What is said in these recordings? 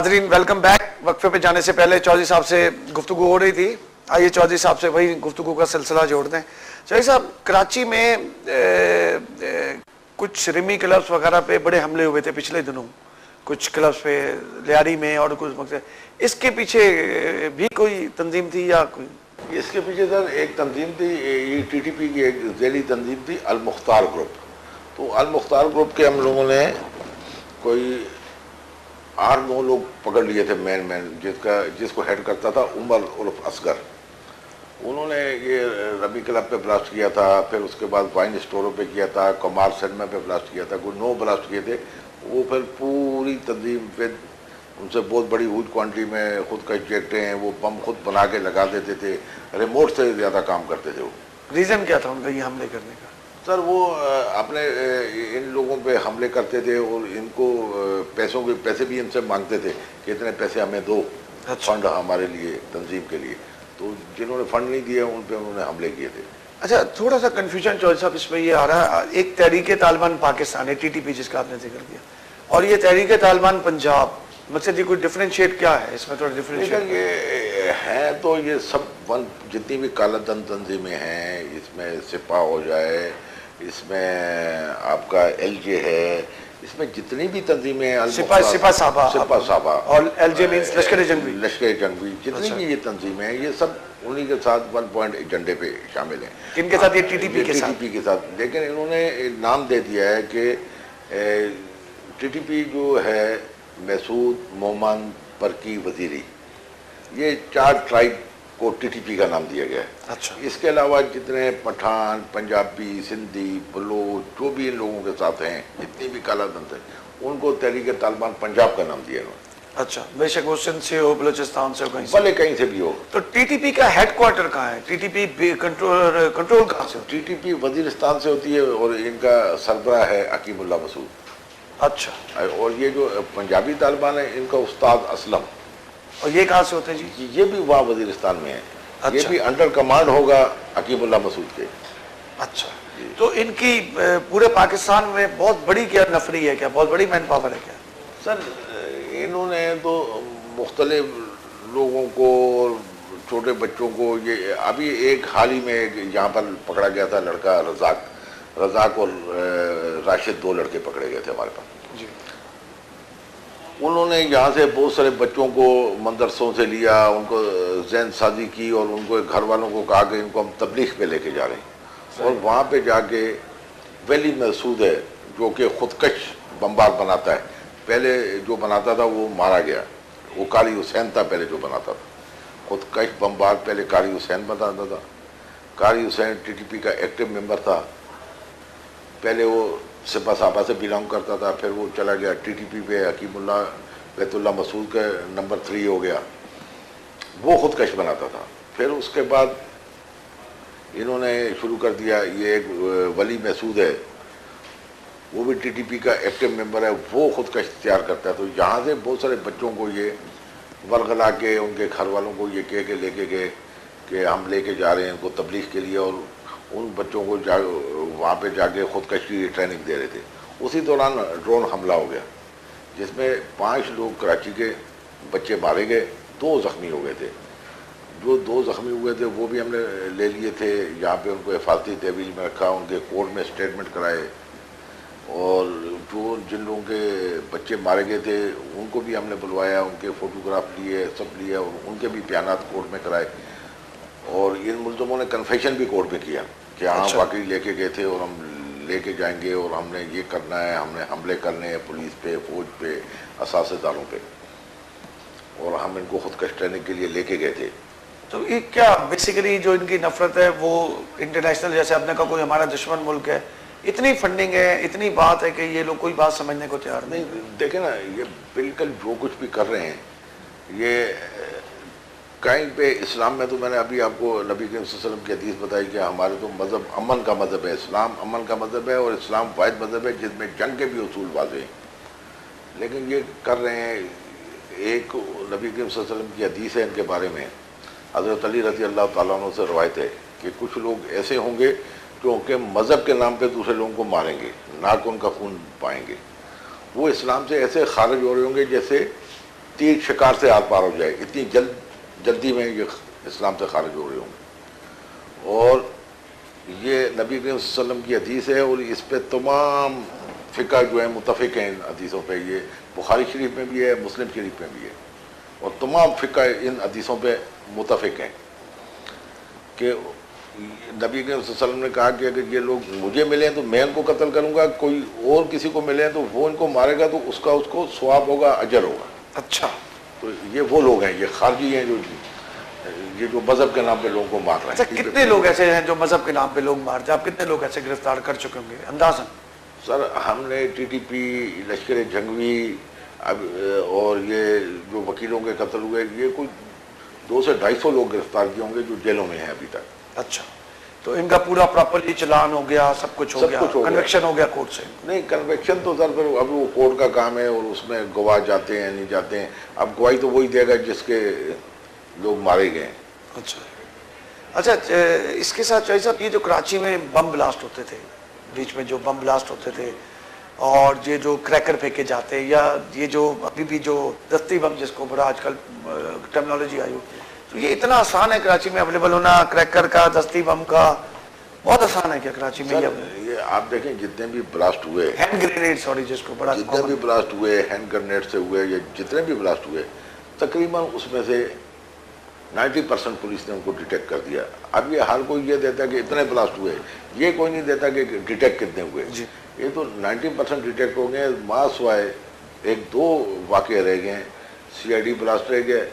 ناظرین welcome back. وقفے پہ جانے سے پہلے چودھری صاحب سے گفتگو ہو رہی تھی. آئیے چودھری صاحب سے وہی گفتگو کا سلسلہ جوڑ دیں. چودھری صاحب, کراچی میں کچھ رمی کلبس وغیرہ پہ بڑے حملے ہوئے تھے پچھلے دنوں, کچھ کلبس پہ لیاری میں اور کچھ مقصد. اس کے پیچھے بھی کوئی تنظیم تھی یا کوئی؟ اس کے پیچھے سر ایک تنظیم تھی, یہ ٹی ٹی پی کی ایک ذیلی تنظیم تھی, المختار گروپ. تو المختار گروپ کے ہم لوگوں نے کوئی 8-9 لوگ پکڑ لیے تھے. مین جس کو ہیڈ کرتا تھا عمر عرف اصغر. انہوں نے یہ رمی کلب پہ بلاسٹ کیا تھا, پھر اس کے بعد وائن اسٹوروں پہ کیا تھا, کمار سینما پہ بلاسٹ کیا تھا, کوئی 9 بلاسٹ کیے تھے. وہ پھر پوری تنظیم پہ ان سے بہت بڑی ہیوج کوانٹٹی میں خود کش جیٹیں ہیں, وہ بم خود بنا کے لگا دیتے تھے, ریموٹ سے زیادہ کام کرتے تھے. وہ ریزن کیا تھا ان کا یہ حملے کرنے کا؟ سر وہ اپنے ان لوگوں پہ حملے کرتے تھے اور ان کو پیسے بھی ان سے مانگتے تھے کہ اتنے پیسے ہمیں دو, فنڈ ہمارے لیے, تنظیم کے لیے. تو جنہوں نے فنڈ نہیں دیے ان پہ انہوں نے حملے کیے تھے. اچھا, تھوڑا سا کنفیوژن چودھری صاحب اس میں یہ آ رہا ہے, ایک تحریک طالبان پاکستان ہے ٹی ٹی پی جس کا آپ نے ذکر کیا, اور یہ تحریک طالبان پنجاب, مقصد یہ کوئی ڈفرینشیٹ کیا ہے اس میں؟ تھوڑا ڈفرینشیٹ یہ ہے تو یہ سب جتنی بھی کالا دن تنظیمیں ہیں, اس میں سپاہ ہو جائے, اس میں آپ کا ایل جے ہے, اس میں جتنی بھی تنظیمیں ہیں, سپاہ صحابہ اور ایل جے مینس لشکر جنگی, جتنی بھی یہ تنظیمیں ہیں, یہ سب انہی کے ساتھ 1 پوائنٹ ایجنڈے پہ شامل ہیں. کن کے ساتھ؟ یہ ٹی ٹی پی کے ساتھ. لیکن انہوں نے نام دے دیا ہے کہ ٹی ٹی پی جو ہے مسعود, مومن, پرکی, وزیری, یہ 4 ٹرائب کو ٹی ٹی پی کا نام دیا گیا ہے. اچھا. اس کے علاوہ جتنے پٹھان, پنجابی, سندھی, بلوچ, جو بھی ان لوگوں کے ساتھ ہیں, جتنی بھی کالا دن تھے, ان کو تحریک طالبان پنجاب کا نام دیا انہوں نے. اچھا, بے شک وہ سندھ سے ہو, بلوچستان سے ہو, کہیں سے بھی ہو. تو ٹی ٹی پی کا ہیڈ کوارٹر کہاں ہے؟ ٹی ٹی پی کنٹرول کہاں سے؟ ٹی ٹی پی وزیرستان سے ہوتی ہے اور ان کا سربراہ ہے حکیم اللہ مسعود. اچھا. اور یہ جو پنجابی طالبان ہے, ان کا استاد اسلم. اور یہ کہاں سے ہوتے ہیں جی؟ یہ بھی وہاں وزیرستان میں ہے. اچھا. یہ بھی انڈر کمانڈ ہوگا حکیم اللہ مسعود کے. اچھا. تو ان کی پورے پاکستان میں بہت بڑی کیا نفری ہے, کیا بہت بڑی مین پاور ہے کیا؟ سر انہوں نے تو مختلف لوگوں کو, چھوٹے بچوں کو, یہ ابھی ایک حال ہی میں یہاں پر پکڑا گیا تھا لڑکا رزاق اور راشد, 2 لڑکے پکڑے گئے تھے ہمارے پاس جی. انہوں نے یہاں سے بہت سارے بچوں کو مدرسوں سے لیا, ان کو ذہن سازی کی اور ان کو گھر والوں کو کہا کہ ان کو ہم تبلیغ پہ لے کے جا رہے ہیں. اور وہاں پہ جا کے ولی مسعود ہے جو کہ خودکش بمبار بناتا ہے, پہلے جو بناتا تھا وہ مارا گیا, وہ قاری حسین تھا پہلے جو بناتا تھا. خودکش بمبار پہلے قاری حسین بناتا تھا. قاری حسین ٹی ٹی پی کا ایکٹیو ممبر تھا. پہلے وہ سپاہ صحابہ سے بلانگ کرتا تھا, پھر وہ چلا گیا ٹی ٹی پی پہ, حکیم اللہ بیت اللہ مسعود کا نمبر 3 ہو گیا, وہ خودکش بناتا تھا. پھر اس کے بعد انہوں نے شروع کر دیا, یہ ایک ولی مسعود ہے, وہ بھی ٹی ٹی پی کا ایکٹیو ممبر ہے, وہ خودکش تیار کرتا ہے. تو یہاں سے بہت سارے بچوں کو یہ ورغلا کے ان کے گھر والوں کو یہ کہہ کے لے کے گئے کہ ہم لے کے جا رہے ہیں ان کو تبلیغ کے لیے, اور ان بچوں کو وہاں پہ جا کے خودکش کی ٹریننگ دے رہے تھے. اسی دوران ڈرون حملہ ہو گیا جس میں 5 لوگ کراچی کے بچے مارے گئے, 2 زخمی ہو گئے تھے. جو 2 زخمی ہوئے تھے وہ بھی ہم نے لے لیے تھے, یہاں پہ ان کو حفاظتی تحویل میں رکھا, ان کے کورٹ میں اسٹیٹمنٹ کرائے, اور جن لوگوں کے بچے مارے گئے تھے ان کو بھی ہم نے بلوایا, ان کے فوٹوگراف لیے, سب لیے, اور ان کے بھی بیانات کورٹ میں کرائے. اور ان ملزموں نے کنفیشن بھی کورٹ میں کیا کہ ہاں واقعی لے کے گئے تھے اور ہم لے کے جائیں گے, اور ہم نے یہ کرنا ہے, ہم نے حملے کرنے ہیں پولیس پہ, فوج پہ, اثاثے داروں پہ, اور ہم ان کو خودکش ٹریننگ کے لیے لے کے گئے تھے. تو یہ کیا بیسیکلی جو ان کی نفرت ہے وہ انٹرنیشنل, جیسے آپ نے کہا کوئی ہمارا دشمن ملک ہے, اتنی فنڈنگ ہے, اتنی بات ہے کہ یہ لوگ کوئی بات سمجھنے کو تیار نہیں. دیکھیں نا, یہ بالکل جو کچھ بھی کر رہے ہیں, یہ کہیں پہ اسلام میں تو میں نے ابھی آپ کو نبی کریم صلی اللہ علیہ وسلم کی حدیث بتائی کہ ہمارے تو مذہب امن کا مذہب ہے, اسلام امن کا مذہب ہے, اور اسلام واحد مذہب ہے جس میں جنگ کے بھی اصول واضح ہیں. لیکن یہ کر رہے ہیں, ایک نبی کریم صلی اللہ علیہ وسلم کی حدیث ہے ان کے بارے میں, حضرت علی رضی اللہ تعالیٰ عنہ سے روایت ہے کہ کچھ لوگ ایسے ہوں گے جو ان کے مذہب کے نام پہ دوسرے لوگوں کو ماریں گے, نہ کہ ان کا خون پائیں گے. وہ اسلام سے ایسے خارج ہو رہے ہوں گے جیسے تیر شکار سے آر پار ہو جائے، اتنی جلدی میں یہ اسلام سے خارج ہو رہے ہوں گے. اور یہ نبی کریم صلی اللہ علیہ وسلم کی حدیث ہے، اور اس پہ تمام فقہ جو ہیں متفق ہیں ان حدیثوں پہ. یہ بخاری شریف میں بھی ہے، مسلم شریف میں بھی ہے، اور تمام فقہ ان حدیثوں پہ متفق ہیں کہ نبی کریم صلی اللہ علیہ وسلم نے کہا کہ اگر یہ لوگ مجھے ملیں تو میں ان کو قتل کروں گا، کوئی اور کسی کو ملیں تو وہ ان کو مارے گا تو اس کو ثواب ہوگا، اجر ہوگا. اچھا. تو یہ وہ لوگ ہیں، یہ خارجی ہیں جو مذہب کے نام پہ لوگوں کو مار رہے ہیں. اچھا، کتنے لوگ ایسے ہیں جو مذہب کے نام پہ لوگ مارتے ہیں؟ آپ کتنے لوگ ایسے گرفتار کر چکے ہوں گے اندازاً؟ سر ہم نے ٹی ٹی پی، لشکر جنگوی اور یہ جو وکیلوں کے قتل ہوئے، یہ کوئی 200 سے 250 لوگ گرفتار کیے ہوں گے جو جیلوں میں ہیں ابھی تک. اچھا، تو ان کا پورا پراپرلی چلان ہو گیا، سب کچھ ہو گیا، کنویکشن ہو گیا کورٹ سے؟ نہیں، کنویکشن تو سر پھر ابھی وہ کورٹ کا کام ہے، اور اس میں گواہ جاتے ہیں نہیں جاتے ہیں. اب گواہی تو وہی دے گا جس کے لوگ مارے گئے ہیں. اچھا، اس کے ساتھ چوہدری صاحب، یہ جو کراچی میں بم بلاسٹ ہوتے تھے، بیچ میں جو بم بلاسٹ ہوتے تھے، اور یہ جو کریکر پھینکے جاتے، یا یہ جو ابھی بھی جو دستی بم جس کو بڑا آج کل ٹیکنالوجی آئی ہو، تو یہ اتنا آسان ہے کراچی میں اویلیبل ہونا کریکر کا، دستی بم کا؟ بہت آسان ہے کیا کراچی میں؟ یہ آپ دیکھیں جتنے بھی بلاسٹ ہوئے، ہینڈ گرینیڈ، سوری، جس کو بڑا جتنے بھی بلاسٹ ہوئے ہینڈ گرنیڈ سے ہوئے، یا جتنے بھی بلاسٹ ہوئے، تقریباً اس میں سے 90% پولیس نے ان کو ڈیٹیکٹ کر دیا. اب یہ ہر کوئی یہ دیتا ہے کہ اتنے بلاسٹ ہوئے، یہ کوئی نہیں دیتا کہ ڈیٹیکٹ کتنے ہوئے. یہ تو 90% ڈیٹیکٹ ہو گئے، ماں سوائے 1-2 واقعے رہ گئے ہیں. CID بلاسٹ رہ گئے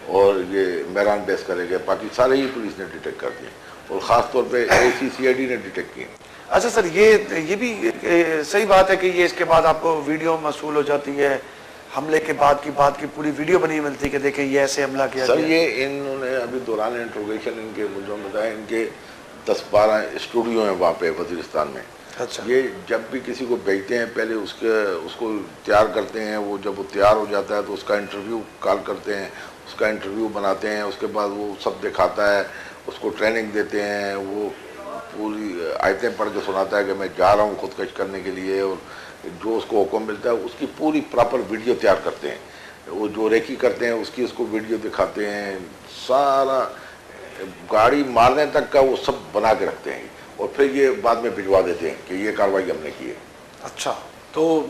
اور یہ میران بیس کا رہ گئے، باقی سارے ہی پولیس نے ڈیٹیکٹ کر دیے، اور خاص طور پہ CID نے ڈیٹیکٹ کیے. اچھا سر، یہ بھی صحیح بات ہے کہ یہ اس کے بعد آپ کو ویڈیو موصول ہو جاتی ہے، حملے کے بعد کی پوری ویڈیو بنی ملتی کہ دیکھیں یہ ایسے حملہ کیا سر. گیا. یہ انہوں نے ابھی دوران انٹروگیشن ان کے مجھے بتایا، ان کے 10-12 اسٹوڈیو ہیں وہاں پہ وزیرستان میں. اچھا. یہ جب بھی کسی کو بھیجتے ہیں پہلے اس کو تیار کرتے ہیں، وہ جب وہ تیار ہو جاتا ہے تو اس کا انٹرویو کال کرتے ہیں، اس کا انٹرویو بناتے ہیں، اس کے بعد وہ سب دکھاتا ہے، اس کو ٹریننگ دیتے ہیں، وہ پوری آیتیں پڑھ کے سناتا ہے کہ میں جا رہا ہوں خودکش کرنے کے لیے، اور جو اس کو حکم ملتا ہے اس کی پوری پراپر ویڈیو تیار کرتے ہیں. وہ جو ریکی کرتے ہیں اس کو ویڈیو دکھاتے ہیں، سارا گاڑی مارنے تک کا وہ سب بنا کے رکھتے ہیں، اور پھر یہ بعد میں بھجوا دیتے ہیں کہ یہ کارروائی ہم نے کی ہے. اچھا، تو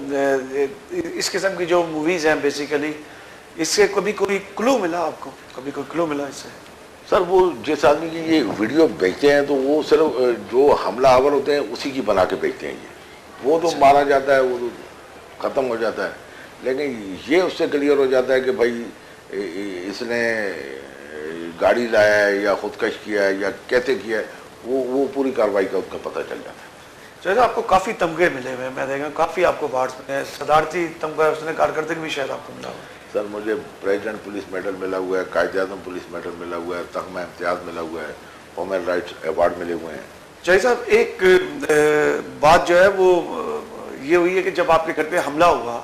اس قسم کی جو موویز ہیں بیسیکلی، اس سے کبھی کوئی کلو ملا آپ کو؟ کبھی کوئی کلو ملا اس سے؟ سر وہ جس آدمی کی یہ ویڈیو بھیجتے ہیں تو وہ صرف جو حملہ آور ہوتے ہیں اسی کی بنا کے بھیجتے ہیں. وہ تو مارا جاتا ہے، وہ تو ختم ہو جاتا ہے، لیکن یہ اس سے کلیئر ہو جاتا ہے کہ بھائی اس نے گاڑی لایا ہے یا خودکش کیا ہے یا کیسے کیا ہے، وہ پوری کارروائی کا اس کا پتہ چل جاتا ہے. جیسے آپ کو کافی تمغے ملے ہوئے ہیں، میں دیکھا کافی آپ کو بارڈز ملے ہیں، صدارتی تمغہ، اس نے کارکردگی بھی شاید آپ کو ملا ہوا ہے. سر مجھے پریزیڈنٹ پولیس میڈل ملا ہوا ہے، قائد اعظم پولیس میڈل ملا ہوا ہے، تمغہ امتیاز ملا ہوا ہے، ہیومن رائٹس ایوارڈ ملے ہوئے ہیں. جی صاحب، ایک بات جو ہے وہ یہ ہوئی ہے کہ جب آپ کے گھر پہ حملہ ہوا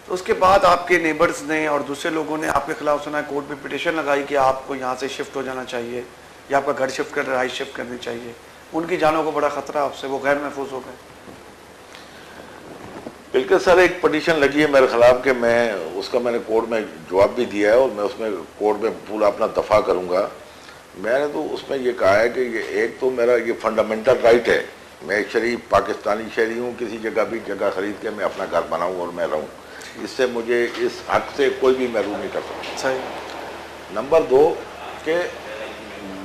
تو اس کے بعد آپ کے نیبرز نے اور دوسرے لوگوں نے آپ کے خلاف سنا ہے کورٹ میں پٹیشن لگائی کہ آپ کو یہاں سے شفٹ ہو جانا چاہیے، یا آپ کا گھر شفٹ کر رہائش شفٹ کرنی چاہیے. ان کی جانوں کو بڑا خطرہ آپ سے، وہ غیر محفوظ ہو گئے. بالکل سر، ایک پٹیشن لگی ہے میرے خلاف کہ میں نے کورٹ میں جواب بھی دیا ہے، اور میں اس میں کورٹ میں پورا اپنا دفاع کروں گا. میں نے تو اس میں یہ کہا ہے کہ یہ ایک تو میرا یہ فنڈامنٹل رائٹ ہے، میں ایک شریف پاکستانی شہری ہوں، کسی جگہ بھی جگہ خرید کے میں اپنا گھر بناؤں اور میں رہوں، اس سے مجھے اس حق سے کوئی بھی محروم نہیں کر سکتا. صحیح. نمبر 2 کہ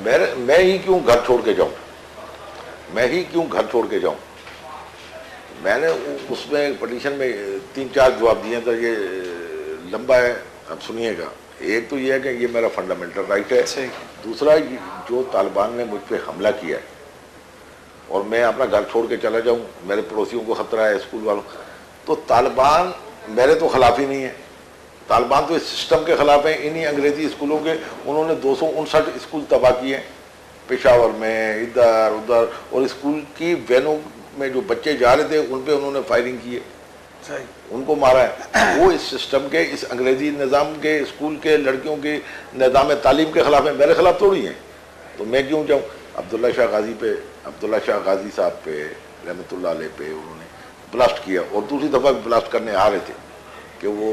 میں ہی کیوں گھر چھوڑ کے جاؤں، میں نے اس میں پٹیشن میں 3-4 جواب دیے ہیں، تو یہ لمبا ہے، اب سنیے گا. ایک تو یہ ہے کہ یہ میرا فنڈامنٹل رائٹ ہے. دوسرا، جو طالبان نے مجھ پہ حملہ کیا ہے اور میں اپنا گھر چھوڑ کے چلا جاؤں، میرے پڑوسیوں کو خطرہ ہے، اسکول والوں، تو طالبان میرے تو خلاف ہی نہیں ہے. طالبان تو اس سسٹم کے خلاف ہیں، انہی انگریزی اسکولوں کے. انہوں نے 259 اسکول تباہ کیے ہیں پشاور میں، ادھر ادھر، اور اسکول کی وینوں میں جو بچے جا رہے تھے ان پہ انہوں نے فائرنگ کی ہے، ان کو مارا ہے. وہ اس سسٹم کے، اس انگریزی نظام کے، اسکول کے لڑکیوں کے نظام تعلیم کے خلاف ہیں، میرے خلاف تھوڑی ہیں. تو میں کیوں جاؤں؟ عبداللہ شاہ غازی صاحب پہ رحمۃ اللہ علیہ پہ انہوں نے بلاسٹ کیا، اور دوسری دفعہ بھی بلاسٹ کرنے آ رہے تھے کہ وہ